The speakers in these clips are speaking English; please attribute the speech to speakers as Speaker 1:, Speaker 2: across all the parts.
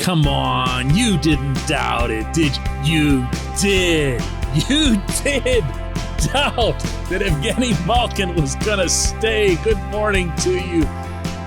Speaker 1: Come on, you didn't doubt it, did you? You did. You did doubt that Evgeni Malkin was going to stay. Good morning to you.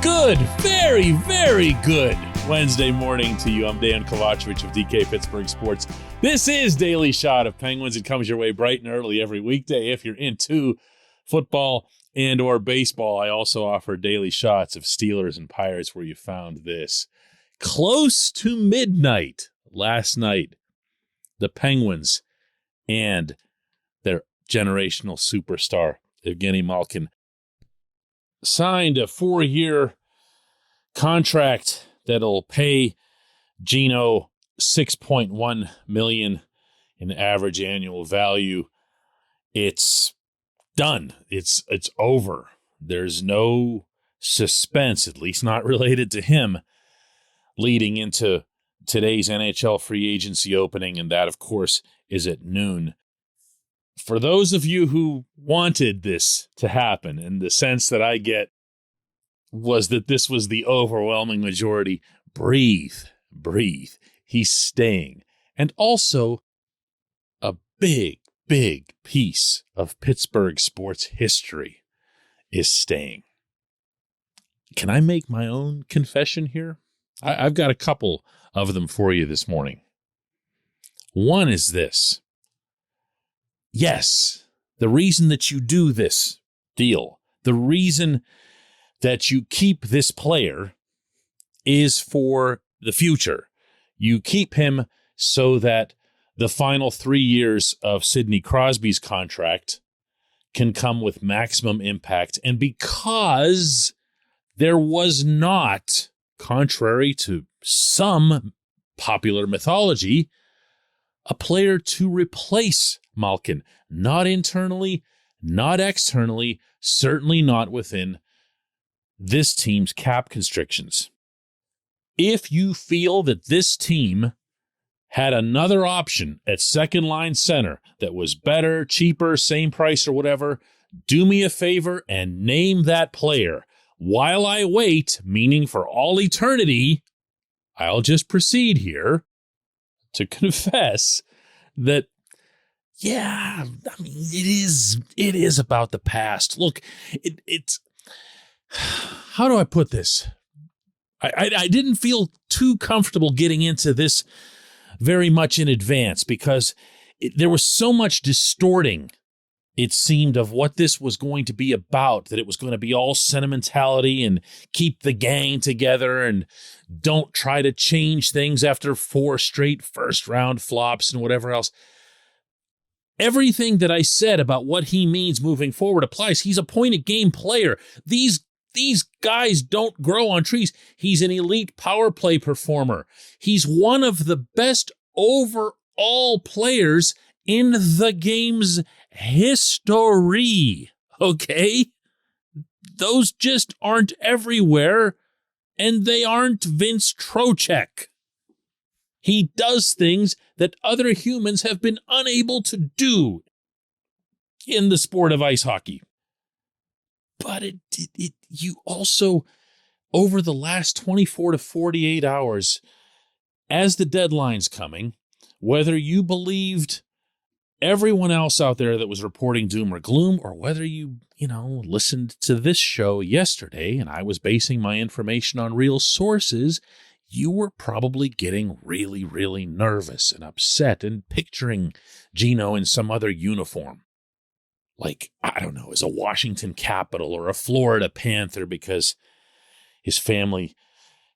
Speaker 1: Good, very, very good Wednesday morning to you. I'm Dejan Kovacevic of DK Pittsburgh Sports. This is Daily Shot of Penguins. It comes your way bright and early every weekday. If you're into football and or baseball, I also offer daily shots of Steelers and Pirates where you found this. Close to midnight last night, the Penguins and their generational superstar, Evgeni Malkin, signed a 4-year contract that'll pay Geno $6.1 million in average annual value. It's done. It's over. There's no suspense, at least not related to him, leading into today's NHL free agency opening, and that, of course, is at noon. For those of you who wanted this to happen, and the sense that I get was that this was the overwhelming majority, breathe. He's staying. And also, a big piece of Pittsburgh sports history is staying. Can I make my own confession here? I've got a couple of them for you this morning. One is this. Yes, the reason that you do this deal, the reason that you keep this player is for the future. You keep him so that the final 3 years of Sidney Crosby's contract can come with maximum impact. And because there was not, contrary to some popular mythology, a player to replace Malkin, not internally, not externally, certainly not within this team's cap constrictions. If you feel that this team had another option at second line center that was better, cheaper, same price or whatever, do me a favor and name that player. While I wait, meaning for all eternity, I'll just proceed here to confess that, yeah, I mean, it is about the past. Look, it's, how do I put this? I didn't feel too comfortable getting into this very much in advance because there was so much distorting, it seemed, of what this was going to be about, that it was going to be all sentimentality and keep the gang together and don't try to change things after 4 straight first-round flops and whatever else. Everything that I said about what he means moving forward applies. He's a point-of-game player. These guys don't grow on trees. He's an elite power play performer. He's one of the best overall players in the game's history. Okay? Those just aren't everywhere, and they aren't Vince Trocheck. He does things that other humans have been unable to do in the sport of ice hockey. But you also, over the last 24 to 48 hours, as the deadline's coming, whether you believed everyone else out there that was reporting doom or gloom, or whether you listened to this show yesterday and I was basing my information on real sources, you were probably getting really nervous and upset and picturing Geno in some other uniform. Like, I don't know, as a Washington Capital or a Florida Panther because his family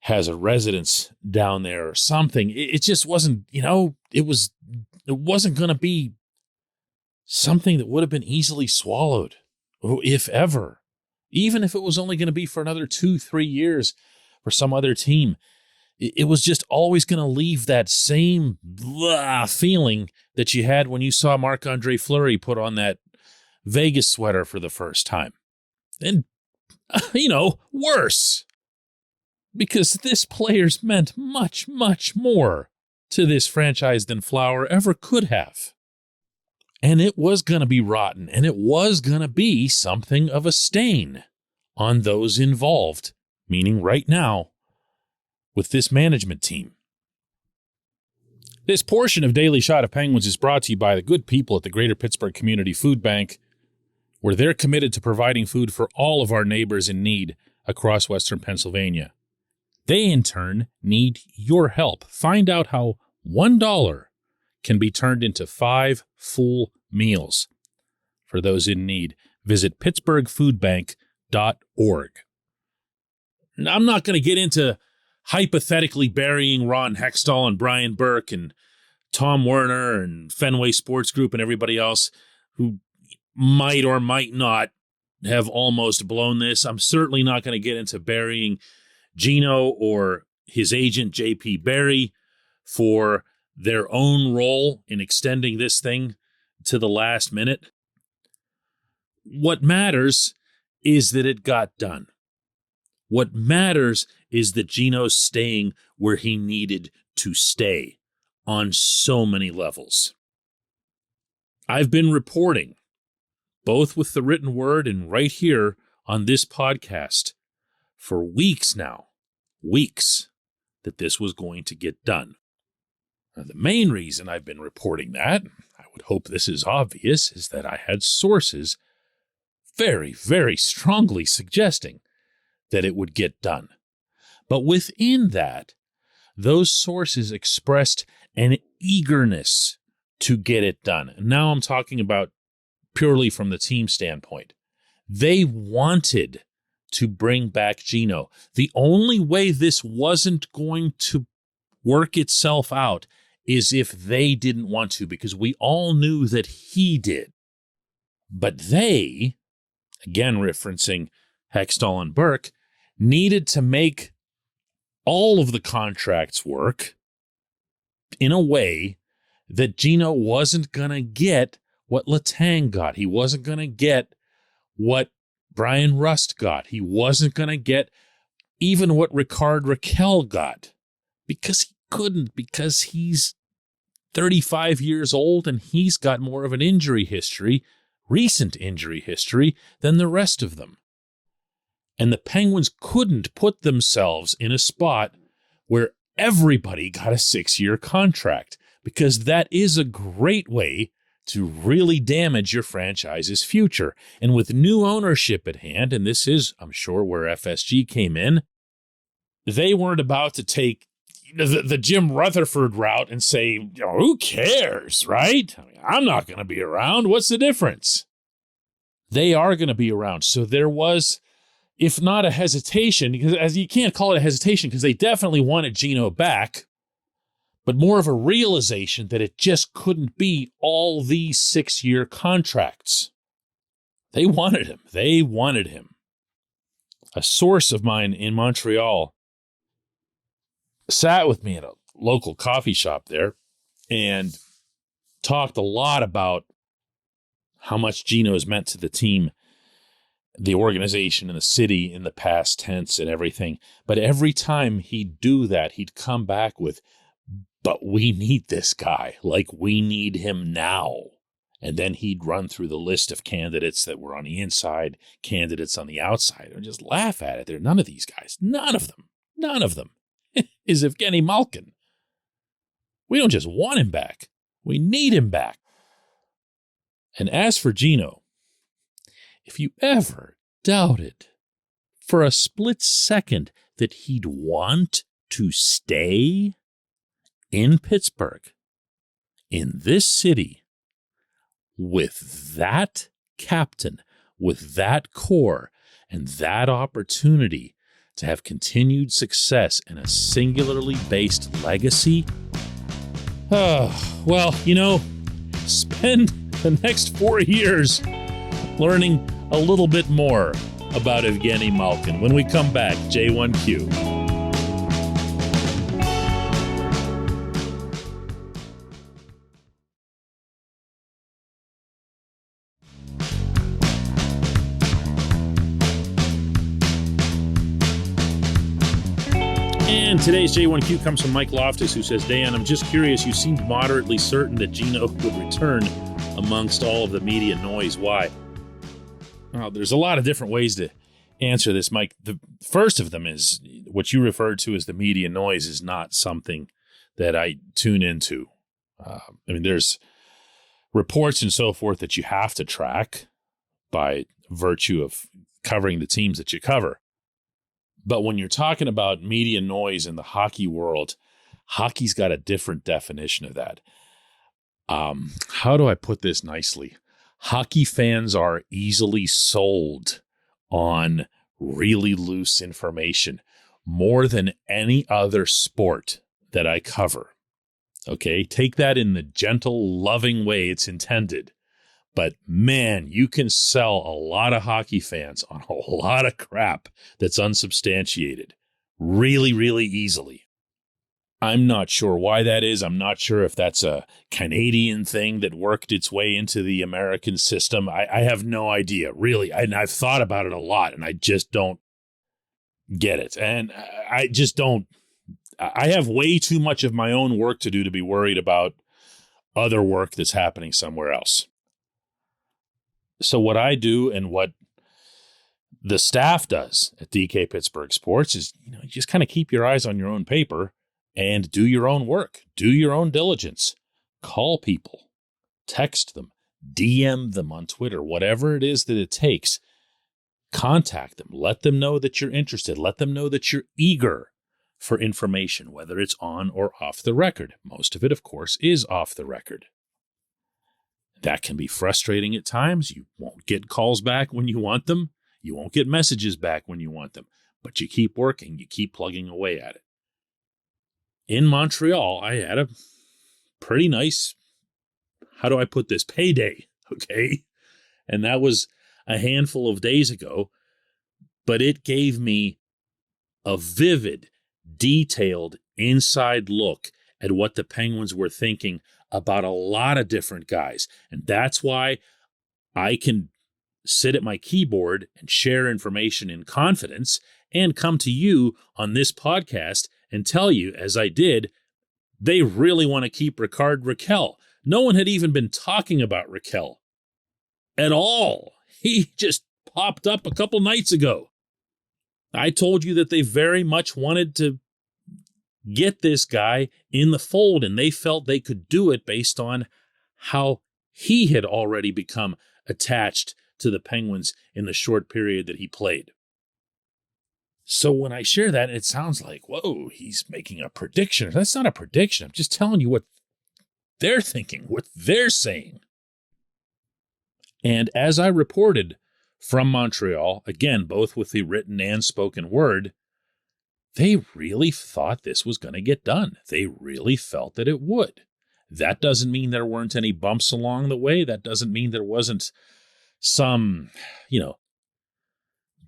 Speaker 1: has a residence down there or something. It just wasn't, it wasn't going to be something that would have been easily swallowed, if ever. Even if it was only going to be for another 2-3 years for some other team. It was just always going to leave that same feeling that you had when you saw Marc-Andre Fleury put on that Vegas sweater for the first time. And, worse. Because this player's meant much more to this franchise than Flower ever could have. And it was going to be rotten, and it was going to be something of a stain on those involved, meaning right now with this management team. This portion of Daily Shot of Penguins is brought to you by the good people at the Greater Pittsburgh Community Food Bank, where they're committed to providing food for all of our neighbors in need across Western Pennsylvania. They, in turn, need your help. Find out how $1 can be turned into 5 full meals for those in need. Visit pittsburghfoodbank.org. Now, I'm not going to get into hypothetically burying Ron Hextall and Brian Burke and Tom Werner and Fenway Sports Group and everybody else who might or might not have almost blown this. I'm certainly not going to get into burying Geno or his agent, J.P. Barry, for their own role in extending this thing to the last minute. What matters is that it got done. What matters is that Geno's staying where he needed to stay on so many levels. I've been reporting, both with the written word and right here on this podcast, for weeks now, that this was going to get done. Now, the main reason I've been reporting that, I would hope this is obvious, is that I had sources very, very strongly suggesting that it would get done. But within that, those sources expressed an eagerness to get it done. And now I'm talking about purely from the team standpoint. They wanted to bring back Geno. The only way this wasn't going to work itself out is if they didn't want to, because we all knew that he did. But they, again referencing Hextall and Burke, needed to make all of the contracts work in a way that Geno wasn't going to get what Letang got. He wasn't going to get what Brian Rust got. He wasn't going to get even what Ricard Raquel got, because he couldn't, because he's 35 years old and he's got more of an injury history, recent injury history, than the rest of them. And the Penguins couldn't put themselves in a spot where everybody got a 6-year contract, because that is a great way to really damage your franchise's future. And with new ownership at hand, and this is, I'm sure, where FSG came in, they weren't about to take the Jim Rutherford route and say, who cares, right? I'm not going to be around. What's the difference? They are going to be around. So there was, if not a hesitation, because as you can't call it a hesitation, because they definitely wanted Geno back, but more of a realization that it just couldn't be all these 6-year contracts. They wanted him. They wanted him. A source of mine in Montreal sat with me at a local coffee shop there and talked a lot about how much Geno has meant to the team, the organization, and the city in the past tense and everything. But every time he'd do that, he'd come back with, but we need this guy, like we need him now. And then he'd run through the list of candidates that were on the inside, candidates on the outside, and just laugh at it. There are none of these guys, none of them is Evgeni Malkin. We don't just want him back, we need him back. And as for Geno, if you ever doubted for a split second that he'd want to stay in Pittsburgh, in this city, with that captain, with that core, and that opportunity to have continued success and a singularly based legacy, spend the next 4 years learning a little bit more about Evgeni Malkin when we come back. J1Q. And today's J1Q comes from Mike Loftus, who says, Dan, I'm just curious, you seemed moderately certain that Geno would return amongst all of the media noise. Why? Well, there's a lot of different ways to answer this, Mike. The first of them is what you referred to as the media noise is not something that I tune into There's reports and so forth that you have to track by virtue of covering the teams that you cover. But when you're talking about media noise in the hockey world, hockey's got a different definition of that. How do I put this nicely? Hockey fans are easily sold on really loose information more than any other sport that I cover. Okay, take that in the gentle, loving way it's intended. But man, you can sell a lot of hockey fans on a lot of crap that's unsubstantiated really, really easily. I'm not sure why that is. I'm not sure if that's a Canadian thing that worked its way into the American system. I have no idea, really. And I've thought about it a lot, and I just don't get it. And I have way too much of my own work to do to be worried about other work that's happening somewhere else. So what I do and what the staff does at DK Pittsburgh Sports is, you just kind of keep your eyes on your own paper and do your own work, do your own diligence, call people, text them, DM them on Twitter, whatever it is that it takes. Contact them, let them know that you're interested, let them know that you're eager for information, whether it's on or off the record. Most of it, of course, is off the record. That can be frustrating at times. You won't get calls back when you want them. You won't get messages back when you want them. But you keep working. You keep plugging away at it. In Montreal, I had a pretty nice, how do I put this, payday, okay? And that was a handful of days ago. But it gave me a vivid, detailed, inside look at what the Penguins were thinking about a lot of different guys. And that's why I can sit at my keyboard and share information in confidence and come to you on this podcast and tell you, as I did, they really want to keep Rickard Rakell. No one had even been talking about Rakell at all. He just popped up a couple nights ago. I told you that they very much wanted to get this guy in the fold, and they felt they could do it based on how he had already become attached to the Penguins in the short period that he played. So when I share that, it sounds like, whoa, he's making a prediction. That's not a prediction. I'm just telling you what they're thinking, what they're saying. And as I reported from Montreal, again, both with the written and spoken word, they really thought this was going to get done. They really felt that it would. That doesn't mean there weren't any bumps along the way. That doesn't mean there wasn't some,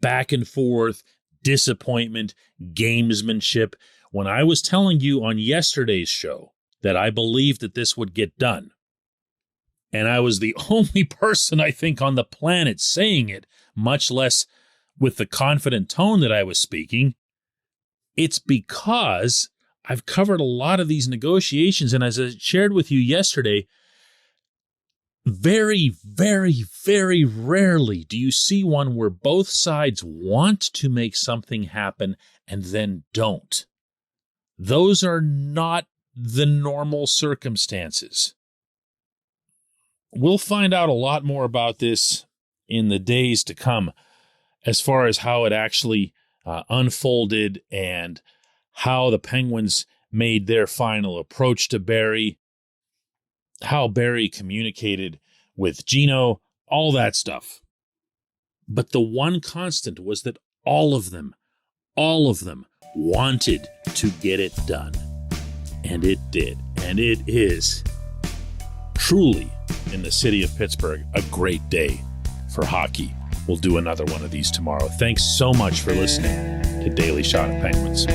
Speaker 1: back and forth, disappointment, gamesmanship. When I was telling you on yesterday's show that I believed that this would get done, and I was the only person, I think, on the planet saying it, much less with the confident tone that I was speaking, it's because I've covered a lot of these negotiations, and as I shared with you yesterday, very, very, very rarely do you see one where both sides want to make something happen and then don't. Those are not the normal circumstances. We'll find out a lot more about this in the days to come as far as how it actually unfolded and how the Penguins made their final approach to Barrie, how Barrie communicated with Geno, all that stuff. But the one constant was that all of them wanted to get it done. And it did. And it is truly, in the city of Pittsburgh, a great day for hockey. We'll do another one of these tomorrow. Thanks so much for listening to Daily Shot of Penguins.